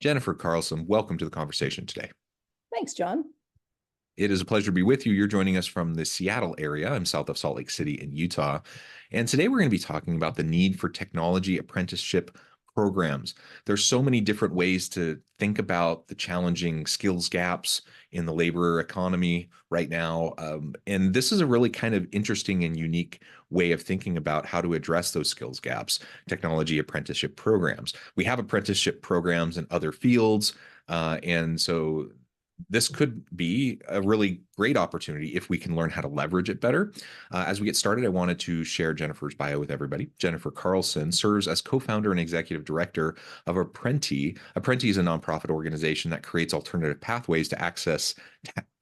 Jennifer Carlson, welcome to the conversation today. Thanks, John. It is a pleasure to be with you. You're joining us from the Seattle area. I'm south of Salt Lake City in Utah. And today we're going to be talking about the need for technology apprenticeship programs. There's so many different ways to think about the challenging skills gaps in the labor economy right now. And this is a really kind of interesting and unique way of thinking about how to address those skills gaps, technology apprenticeship programs. We have apprenticeship programs in other fields. And so this could be a really great opportunity if we can learn how to leverage it better. As we get started, I wanted to share Jennifer's bio with everybody. Jennifer Carlson serves as co-founder and executive director of APPRenti. APPRenti is a nonprofit organization that creates alternative pathways to access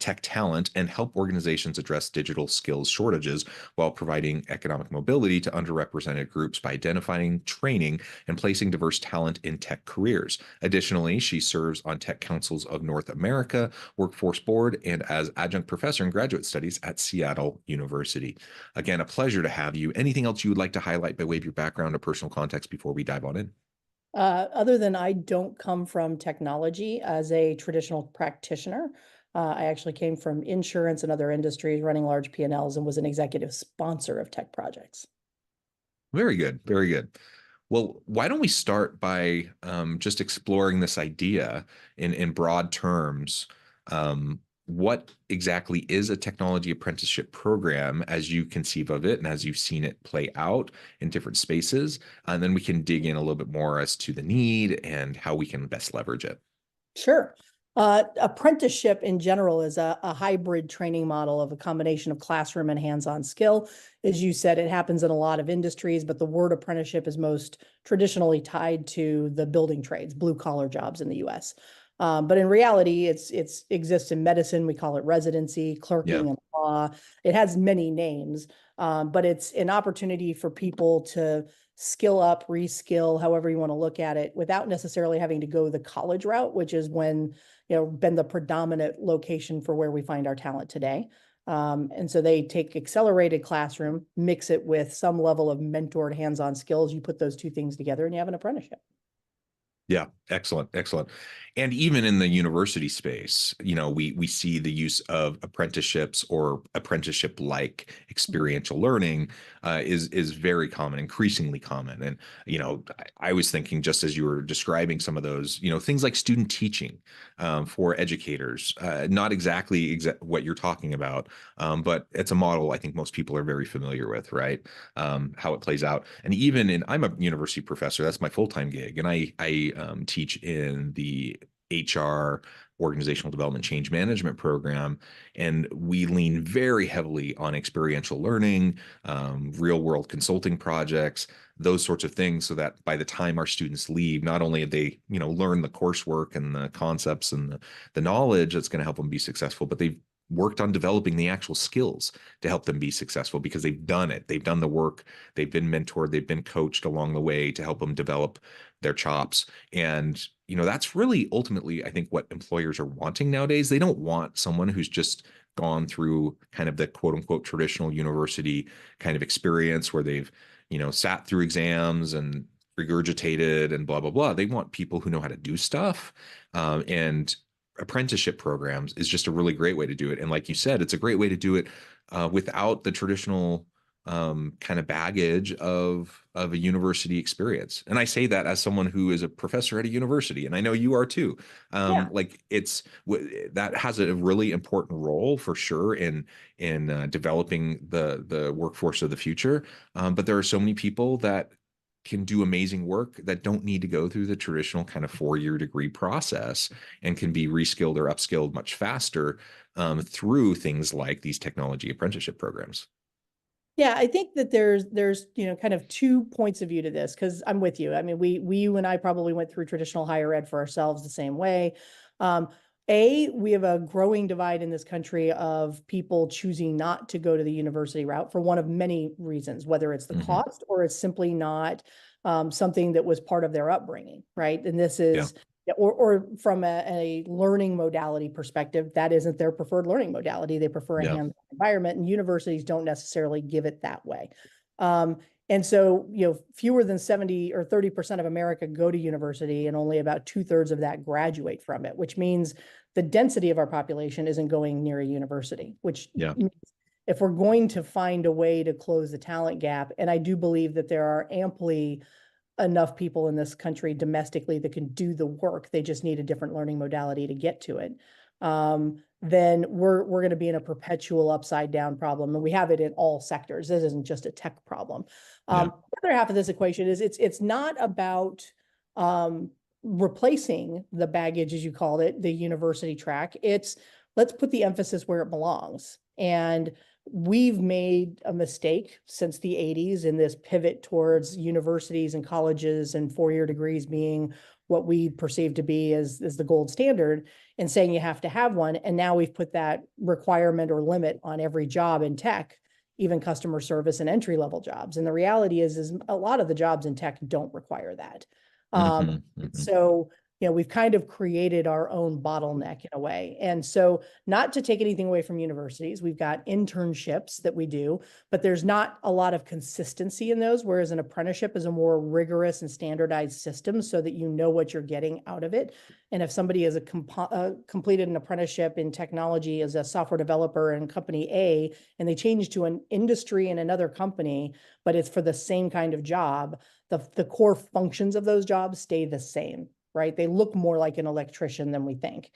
tech talent and help organizations address digital skills shortages while providing economic mobility to underrepresented groups by identifying, training, and placing diverse talent in tech careers. Additionally, she serves on Tech Councils of North America Workforce Board and as adjunct professor in graduate studies at Seattle University. Again, a pleasure to have you. Anything else you would like to highlight by way of your background or personal context before we dive on in? Other than I don't come from technology as a traditional practitioner. I actually came from insurance and other industries running large P&Ls and was an executive sponsor of tech projects. Very good. Very good. Well, why don't we start by just exploring this idea in broad terms? What exactly is a technology apprenticeship program as you conceive of it and as you've seen it play out in different spaces? And then we can dig in a little bit more as to the need and how we can best leverage it. Sure. Apprenticeship in general is a hybrid training model of a combination of classroom and hands-on skill. As you said, it happens in a lot of industries, but the word apprenticeship is most traditionally tied to the building trades, blue-collar jobs in the U.S. But in reality, it exists in medicine. We call it residency, clerking, and law. It has many names, but it's an opportunity for people to skill up, reskill, however you want to look at it, without necessarily having to go the college route, which is been the predominant location for where we find our talent today. And so they take accelerated classroom, mix it with some level of mentored hands-on skills. You put those two things together and you have an apprenticeship. Yeah, excellent, excellent. And even in the university space, we see the use of apprenticeships or apprenticeship-like experiential learning is very common, increasingly common. And I was thinking, just as you were describing some of those, things like student teaching for educators, not exactly what you're talking about, but it's a model I think most people are very familiar with, right? How it plays out. And I'm a university professor. That's my full-time gig, and I teach in the HR organizational development change management program. And we lean very heavily on experiential learning, real world consulting projects, those sorts of things, so that by the time our students leave, not only have they, learn the coursework and the concepts and the knowledge that's going to help them be successful, but they've worked on developing the actual skills to help them be successful because they've done it. They've done the work. They've been mentored. They've been coached along the way to help them develop their chops. And, that's really ultimately, I think, what employers are wanting nowadays. They don't want someone who's just gone through kind of the quote unquote traditional university kind of experience where they've, sat through exams and regurgitated and blah, blah, blah. They want people who know how to do stuff. And apprenticeship programs is just a really great way to do it. And like you said, it's a great way to do it without the traditional kind of baggage of a university experience. And I say that as someone who is a professor at a university, and I know you are too. Like that has a really important role for sure in developing the workforce of the future. But there are so many people that can do amazing work that don't need to go through the traditional kind of 4-year degree process and can be reskilled or upskilled much faster through things like these technology apprenticeship programs. Yeah, I think that there's kind of 2 points of view to this, because I'm with you. I mean, you and I probably went through traditional higher ed for ourselves the same way. We have a growing divide in this country of people choosing not to go to the university route for one of many reasons, whether it's the cost or it's simply not something that was part of their upbringing, right? And this is, or from a learning modality perspective, that isn't their preferred learning modality. They prefer a hands-on environment, and universities don't necessarily give it that way. And so, fewer than 70 or 30% of America go to university, and only about 2/3 of that graduate from it, which means the density of our population isn't going near a university, which Yeah. means if we're going to find a way to close the talent gap, and I do believe that there are amply enough people in this country domestically that can do the work, they just need a different learning modality to get to it. Then we're going to be in a perpetual upside down problem, and we have it in all sectors. This isn't just a tech problem. Yeah. The other half of this equation is it's not about replacing the baggage, as you called it, the university track. It's let's put the emphasis where it belongs. And we've made a mistake since the 80s in this pivot towards universities and colleges and four-year degrees being what we perceive to be as the gold standard, and saying you have to have one. And now we've put that requirement or limit on every job in tech, even customer service and entry-level jobs. And the reality is a lot of the jobs in tech don't require that. So, we've kind of created our own bottleneck in a way. And so, not to take anything away from universities, we've got internships that we do, but there's not a lot of consistency in those, whereas an apprenticeship is a more rigorous and standardized system so that you know what you're getting out of it. And if somebody has completed an apprenticeship in technology as a software developer in company A, and they change to an industry in another company, but it's for the same kind of job, the core functions of those jobs stay the same. Right? They look more like an electrician than we think,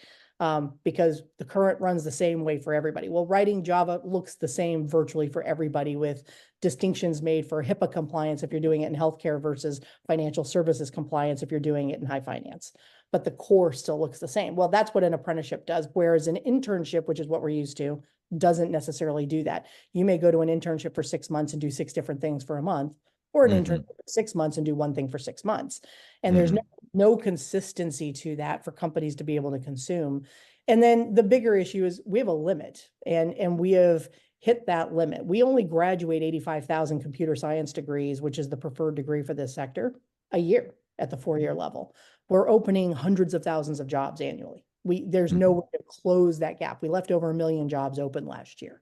because the current runs the same way for everybody. Well, writing Java looks the same virtually for everybody, with distinctions made for HIPAA compliance if you're doing it in healthcare versus financial services compliance if you're doing it in high finance. But the core still looks the same. Well, that's what an apprenticeship does, whereas an internship, which is what we're used to, doesn't necessarily do that. You may go to an internship for 6 months and do 6 different things for a month, or an internship for 6 months and do one thing for 6 months. And there's no consistency to that for companies to be able to consume. And then the bigger issue is we have a limit, and we have hit that limit. We only graduate 85,000 computer science degrees, which is the preferred degree for this sector, a year at the 4-year level. We're opening hundreds of thousands of jobs annually. There's no way to close that gap. We left over 1 million jobs open last year.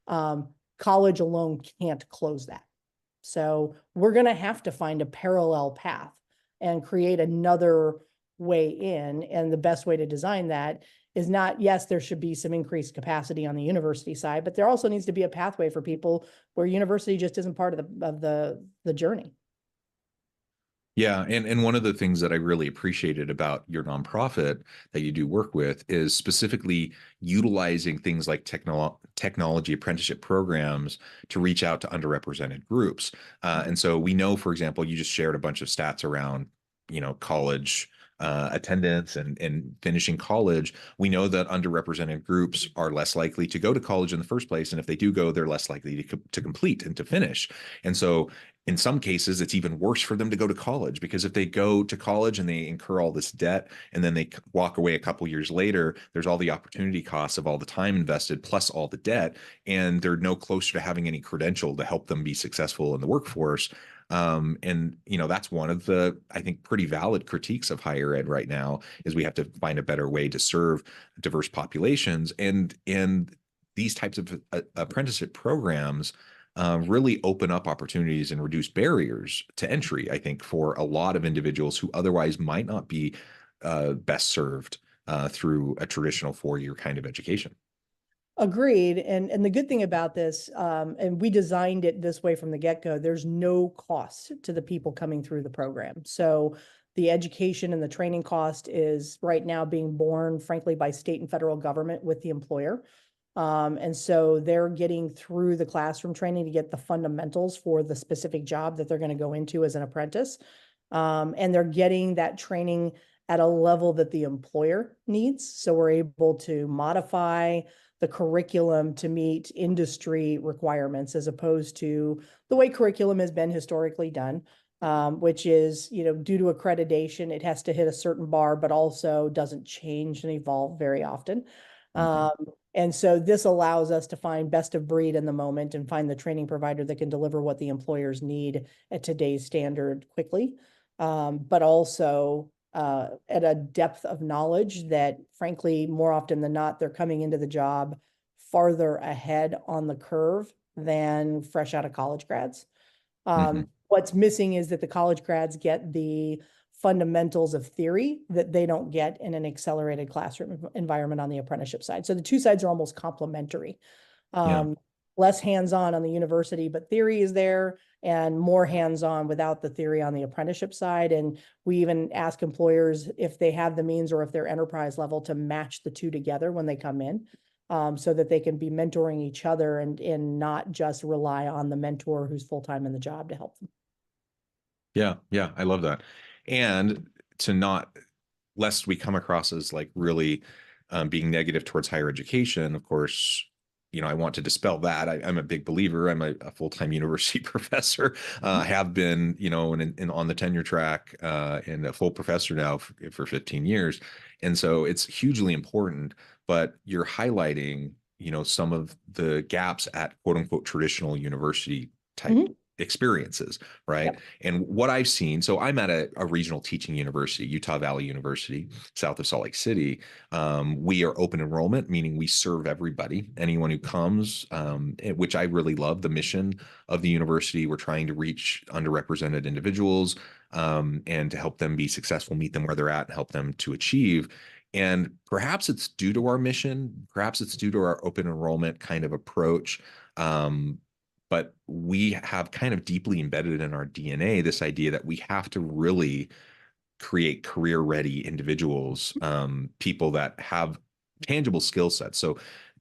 College alone can't close that. So we're going to have to find a parallel path and create another way in. And the best way to design that is not, yes, there should be some increased capacity on the university side, but there also needs to be a pathway for people where university just isn't part of the journey. Yeah, and one of the things that I really appreciated about your nonprofit that you do work with is specifically utilizing things like technology apprenticeship programs to reach out to underrepresented groups. And so we know, for example, you just shared a bunch of stats around, college attendance and finishing college. We know that underrepresented groups are less likely to go to college in the first place. And if they do go, they're less likely to complete and to finish. And so in some cases, it's even worse for them to go to college, because if they go to college and they incur all this debt and then they walk away a couple years later, there's all the opportunity costs of all the time invested plus all the debt, and they're no closer to having any credential to help them be successful in the workforce. And that's one of the, I think, pretty valid critiques of higher ed right now, is we have to find a better way to serve diverse populations, and these types of apprenticeship programs really open up opportunities and reduce barriers to entry, I think, for a lot of individuals who otherwise might not be best served through a traditional 4-year kind of education. Agreed. And the good thing about this, and we designed it this way from the get-go, there's no cost to the people coming through the program. So the education and the training cost is right now being borne, frankly, by state and federal government with the employer. And so they're getting through the classroom training to get the fundamentals for the specific job that they're going to go into as an apprentice. And they're getting that training at a level that the employer needs. So we're able to modify the curriculum to meet industry requirements, as opposed to the way curriculum has been historically done, which is, due to accreditation, it has to hit a certain bar, but also doesn't change and evolve very often. And so this allows us to find best of breed in the moment and find the training provider that can deliver what the employers need at today's standard quickly, but also at a depth of knowledge that, frankly, more often than not, they're coming into the job farther ahead on the curve than fresh out of college grads. What's missing is that the college grads get the fundamentals of theory that they don't get in an accelerated classroom environment on the apprenticeship side. So the two sides are almost complementary. Yeah. Less hands-on on the university, but theory is there, and more hands-on without the theory on the apprenticeship side. And we even ask employers if they have the means or if they're enterprise level to match the two together when they come in, so that they can be mentoring each other and not just rely on the mentor who's full-time in the job to help them. Yeah. Yeah. I love that. And to not, lest we come across as like really being negative towards higher education, of course, I want to dispel that. I'm a big believer. I'm a full-time university professor. Have been, on the tenure track and a full professor now for 15 years. And so it's hugely important, but you're highlighting, some of the gaps at quote unquote traditional university type experiences, right? Yep. And what I've seen, so I'm at a regional teaching university, Utah Valley University, south of Salt Lake City. We are open enrollment, meaning we serve everybody, anyone who comes, which I really love the mission of the university. We're trying to reach underrepresented individuals and to help them be successful, meet them where they're at, and help them to achieve. And perhaps it's due to our mission, perhaps it's due to our open enrollment kind of approach. But we have kind of deeply embedded in our DNA this idea that we have to really create career-ready individuals, people that have tangible skill sets. So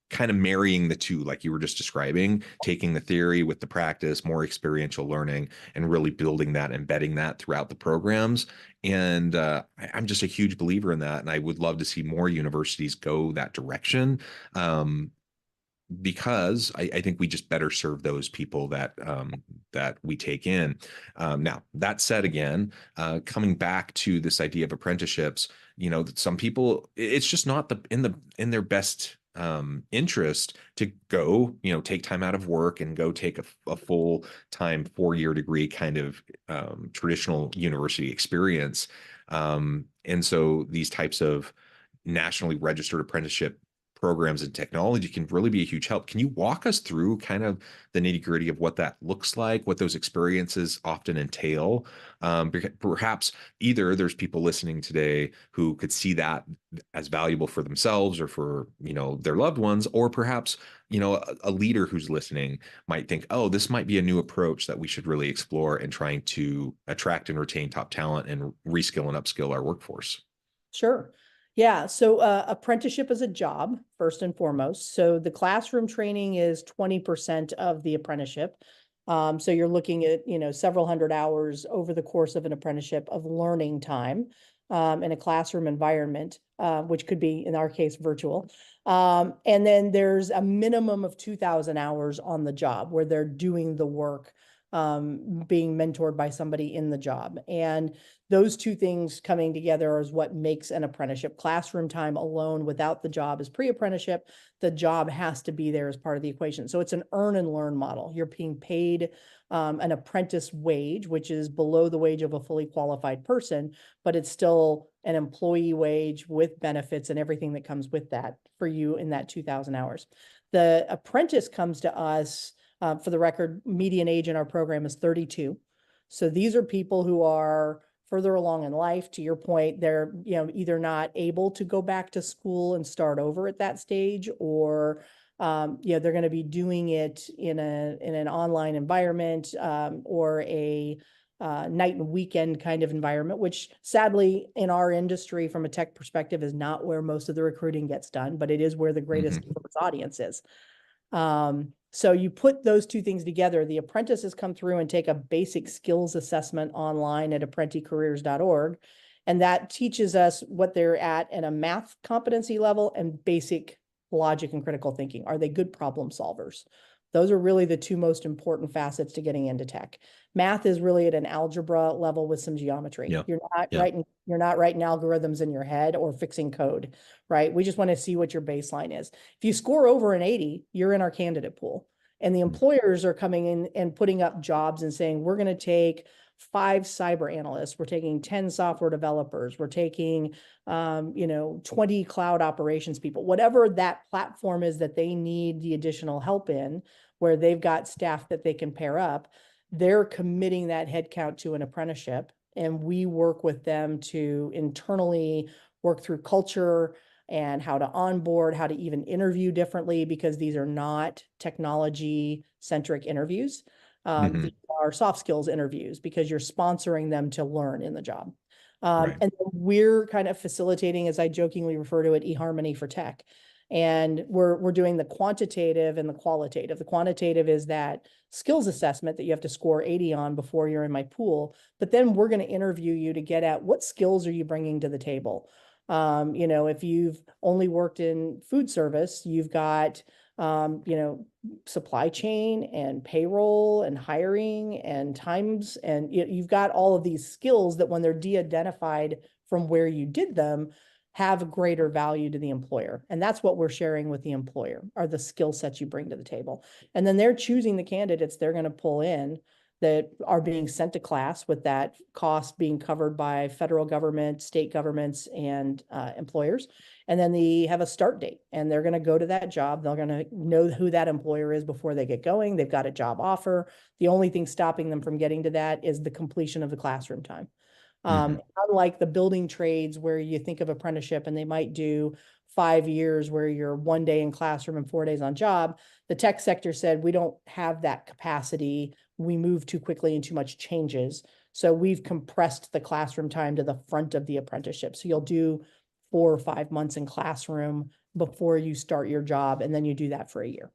kind of marrying the two, like you were just describing, taking the theory with the practice, more experiential learning, and really building that, embedding that throughout the programs. And I'm just a huge believer in that. And I would love to see more universities go that direction. Because I think we just better serve those people that we take in. Now, that said, again, coming back to this idea of apprenticeships, some people, it's just not in their best interest to go, take time out of work and go take a full-time 4-year degree kind of traditional university experience. And so these types of nationally registered apprenticeship programs and technology can really be a huge help. Can you walk us through kind of the nitty-gritty of what that looks like, what those experiences often entail? Perhaps either there's people listening today who could see that as valuable for themselves or for, their loved ones, or perhaps, a leader who's listening might think, oh, this might be a new approach that we should really explore in trying to attract and retain top talent and reskill and upskill our workforce. Sure. Yeah. So apprenticeship is a job, first and foremost. So the classroom training is 20% of the apprenticeship. So you're looking at, several hundred hours over the course of an apprenticeship of learning time in a classroom environment, which could be, in our case, virtual. And then there's a minimum of 2,000 hours on the job where they're doing the work, being mentored by somebody in the job. And those two things coming together is what makes an apprenticeship. Classroom time alone without the job is pre-apprenticeship. The job has to be there as part of the equation. So it's an earn and learn model. You're being paid an apprentice wage, which is below the wage of a fully qualified person, but it's still an employee wage with benefits and everything that comes with that for you in that 2,000 hours. The apprentice comes to us, for the record, median age in our program is 32. So these are people who are further along in life. To your point, they're either not able to go back to school and start over at that stage, or they're going to be doing it in an online environment, or a night and weekend kind of environment, which sadly in our industry from a tech perspective is not where most of the recruiting gets done, but it is where the greatest audience is. So you put those two things together. The apprentices come through and take a basic skills assessment online at apprenticareers.org. And that teaches us what they're at a math competency level and basic logic and critical thinking. Are they good problem solvers? Those are really the two most important facets to getting into tech. Math is really at an algebra level with some geometry. Yeah. You're not writing algorithms in your head or fixing code, right? We just want to see what your baseline is. If you score over an 80, you're in our candidate pool. And the employers are coming in and putting up jobs and saying, we're going to take 5 cyber analysts, we're taking 10 software developers, we're taking 20 cloud operations people, whatever that platform is that they need the additional help in, where they've got staff that they can pair up. they're committing that headcount to an apprenticeship, and we work with them to internally work through culture and how to onboard, how to even interview differently, because these are not technology-centric interviews. These are soft skills interviews because you're sponsoring them to learn in the job. Right. And then we're kind of facilitating, as I jokingly refer to it, eHarmony for tech. And we're doing the quantitative and the qualitative. The quantitative is that skills assessment that you have to score 80 on before you're in my pool. But then we're going to interview you to get at what skills are you bringing to the table. You know, if you've only worked in food service, you've got, you know, supply chain and payroll and hiring and times, and you've got all of these skills that when they're de-identified from where you did them, have a greater value to the employer. And that's what we're sharing with the employer, are the skill sets you bring to the table. And then they're choosing the candidates they're going to pull in that are being sent to class, with that cost being covered by federal government, state governments, and employers. And then they have a start date, and they're going to go to that job. They're going to know who that employer is before they get going. They've got a job offer. The only thing stopping them from getting to that is the completion of the classroom time. Unlike the building trades where you think of apprenticeship and they might do 5 years where you're 1 day in classroom and 4 days on job, the tech sector said, we don't have that capacity. We move too quickly and too much changes. So we've compressed the classroom time to the front of the apprenticeship. So you'll do 4 or 5 months in classroom before you start your job, and then you do that for a year.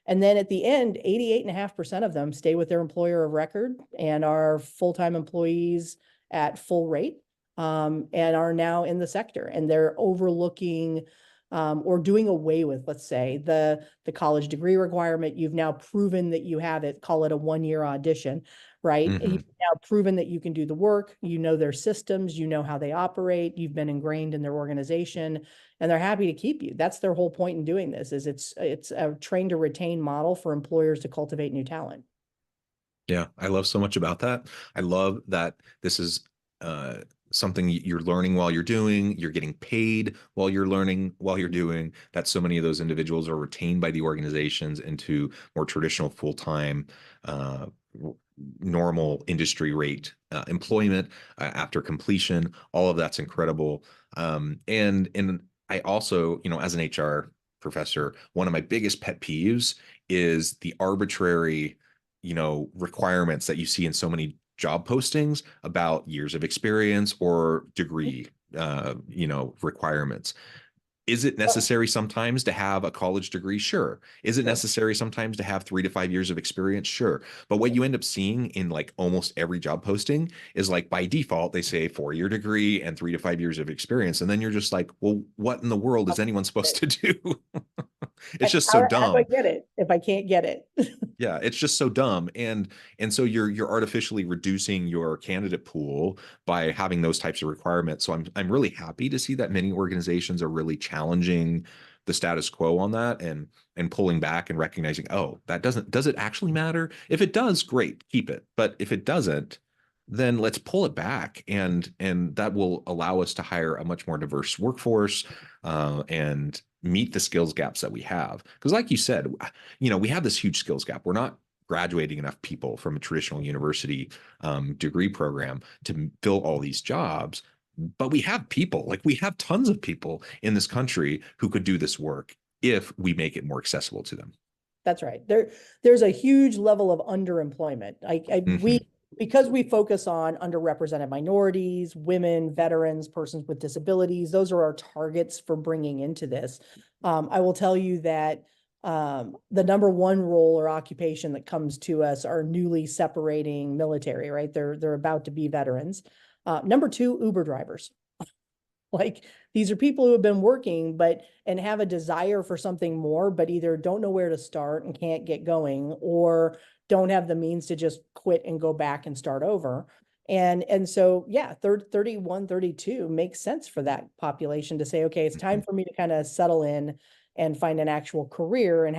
And then at the end, 88.5% of them stay with their employer of record and are full-time employees at full rate, and are now in the sector, and they're overlooking or doing away with, let's say, the college degree requirement. You've now proven that you have it, call it a 1-year audition, right? You've now proven that you can do the work, you know their systems, you know how they operate, you've been ingrained in their organization, and they're happy to keep you. That's their whole point in doing this, is it's a train to retain model for employers to cultivate new talent. Yeah, I love so much about that. I love that this is something you're learning while you're doing, you're getting paid while you're learning, while you're doing, that so many of those individuals are retained by the organizations into more traditional full-time, normal industry rate employment after completion. All of that's incredible. And I also, you know, as an HR professor, one of my biggest pet peeves is the arbitrary, you know, requirements that you see in so many job postings about years of experience or degree, you know, requirements. Is it necessary sometimes to have a college degree? Sure. Is it necessary sometimes to have 3 to 5 years of experience? Sure. But what you end up seeing in like almost every job posting is, like, by default, they say 4-year degree and 3 to 5 years of experience. And then you're just like, well, what in the world is anyone supposed to do? It's just so How do I dumb. get it if I can't get it? Yeah, it's just so dumb. And so you're artificially reducing your candidate pool by having those types of requirements. So I'm really happy to see that many organizations are really challenging the status quo on that, and pulling back and recognizing, oh, does it actually matter? If it does, great, keep it. But if it doesn't, then let's pull it back, and that will allow us to hire a much more diverse workforce, and meet the skills gaps that we have. Because like you said, you know, we have this huge skills gap. We're not graduating enough people from a traditional university degree program to fill all these jobs. But we have people, like we have tons of people in this country who could do this work if we make it more accessible to them. That's right. There's a huge level of underemployment. Because we focus on underrepresented minorities, women, veterans, persons with disabilities, those are our targets for bringing into this. I will tell you that the number one role or occupation that comes to us are newly separating military, right? They're about to be veterans. Number two, Uber drivers. Like, these are people who have been working and have a desire for something more, but either don't know where to start and can't get going, or don't have the means to just quit and go back and start over. And so, yeah, 31, 32 makes sense for that population to say, okay, it's time for me to kind of settle in and find an actual career. And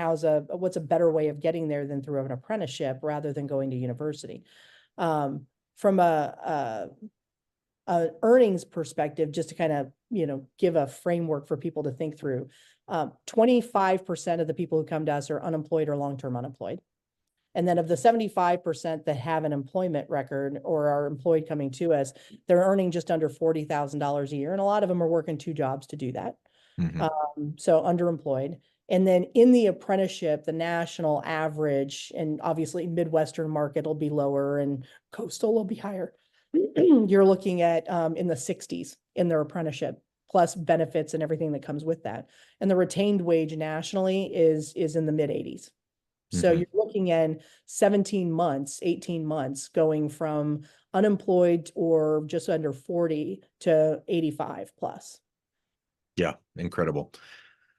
what's a better way of getting there than through an apprenticeship rather than going to university? From a earnings perspective, just to kind of, you know, give a framework for people to think through, 25% of the people who come to us are unemployed or long-term unemployed. And then of the 75% that have an employment record or are employed coming to us, they're earning just under $40,000 a year. And a lot of them are working 2 jobs to do that. So underemployed. And then in the apprenticeship, the national average, and obviously Midwestern market will be lower and coastal will be higher. You're looking at in the 60s in their apprenticeship, plus benefits and everything that comes with that. And the retained wage nationally is in the mid 80s. So you're looking at 17 months, 18 months going from unemployed or just under 40 to 85 plus. Yeah, incredible.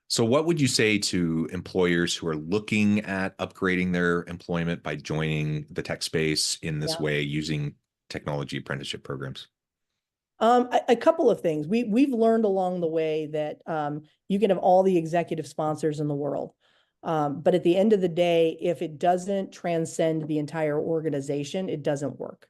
So what would you say to employers who are looking at upgrading their employment by joining the tech space in this way using technology apprenticeship programs? A couple of things. We've learned along the way that you can have all the executive sponsors in the world. But at the end of the day, if it doesn't transcend the entire organization, it doesn't work.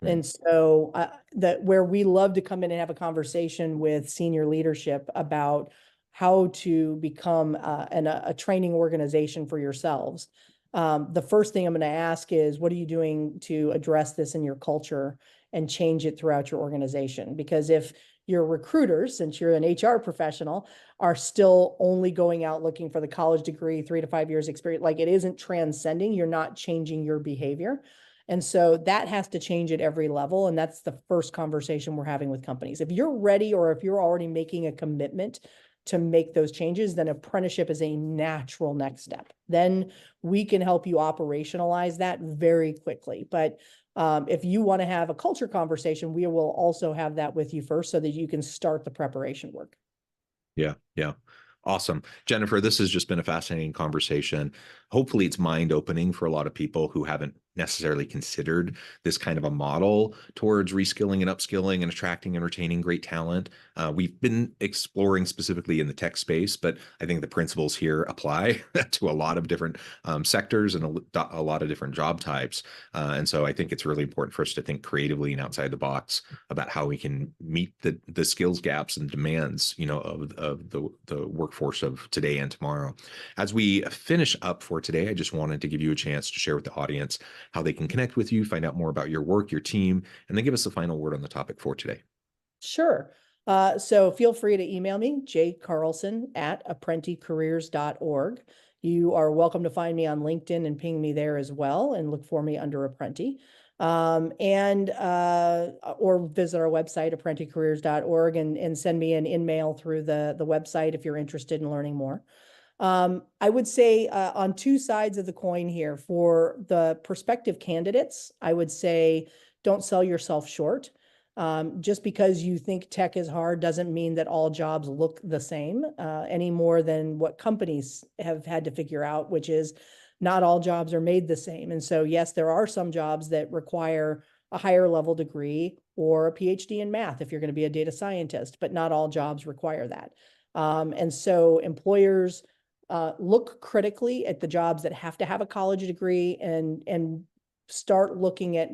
And so that where we love to come in and have a conversation with senior leadership about how to become a training organization for yourselves. The first thing I'm going to ask is, what are you doing to address this in your culture and change it throughout your organization? Because if your recruiters, since you're an HR professional, are still only going out looking for the college degree, 3 to 5 years experience, like it isn't transcending, you're not changing your behavior. And so that has to change at every level. And that's the first conversation we're having with companies. If you're ready, or if you're already making a commitment to make those changes, then apprenticeship is a natural next step. Then we can help you operationalize that very quickly. But if you want to have a culture conversation, we will also have that with you first so that you can start the preparation work. Yeah, yeah. Awesome. Jennifer, this has just been a fascinating conversation. Hopefully it's mind-opening for a lot of people who haven't necessarily considered this kind of a model towards reskilling and upskilling and attracting and retaining great talent. We've been exploring specifically in the tech space, but I think the principles here apply to a lot of different sectors and a lot of different job types. And so I think it's really important for us to think creatively and outside the box about how we can meet the skills gaps and demands, of the workforce of today and tomorrow. As we finish up for today, I just wanted to give you a chance to share with the audience how they can connect with you, find out more about your work, your team, and then give us the final word on the topic for today. Sure. So feel free to email me, jcarlson@apprenticareers.org. You are welcome to find me on LinkedIn and ping me there as well, and look for me under Apprenti. Or visit our website, apprenticareers.org, and send me an in-mail through the website if you're interested in learning more. I would say on 2 sides of the coin here, for the prospective candidates, I would say don't sell yourself short. Just because you think tech is hard doesn't mean that all jobs look the same any more than what companies have had to figure out, which is not all jobs are made the same. And so, yes, there are some jobs that require a higher level degree or a PhD in math if you're going to be a data scientist, but not all jobs require that. And so employers look critically at the jobs that have to have a college degree and start looking at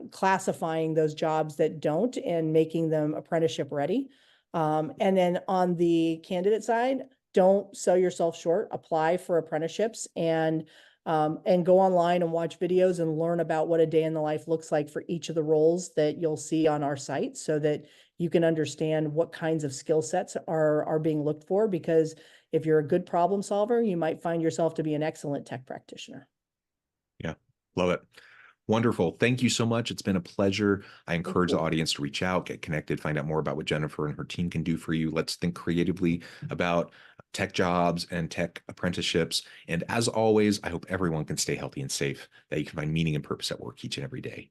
classifying those jobs that don't and making them apprenticeship ready. And then on the candidate side, don't sell yourself short. Apply for apprenticeships and go online and watch videos and learn about what a day in the life looks like for each of the roles that you'll see on our site, so that you can understand what kinds of skill sets are being looked for. Because if you're a good problem solver, you might find yourself to be an excellent tech practitioner. Yeah, love it. Wonderful. Thank you so much. It's been a pleasure. I encourage the audience to reach out, get connected, find out more about what Jennifer and her team can do for you. Let's think creatively about tech jobs and tech apprenticeships. And as always, I hope everyone can stay healthy and safe, that you can find meaning and purpose at work each and every day.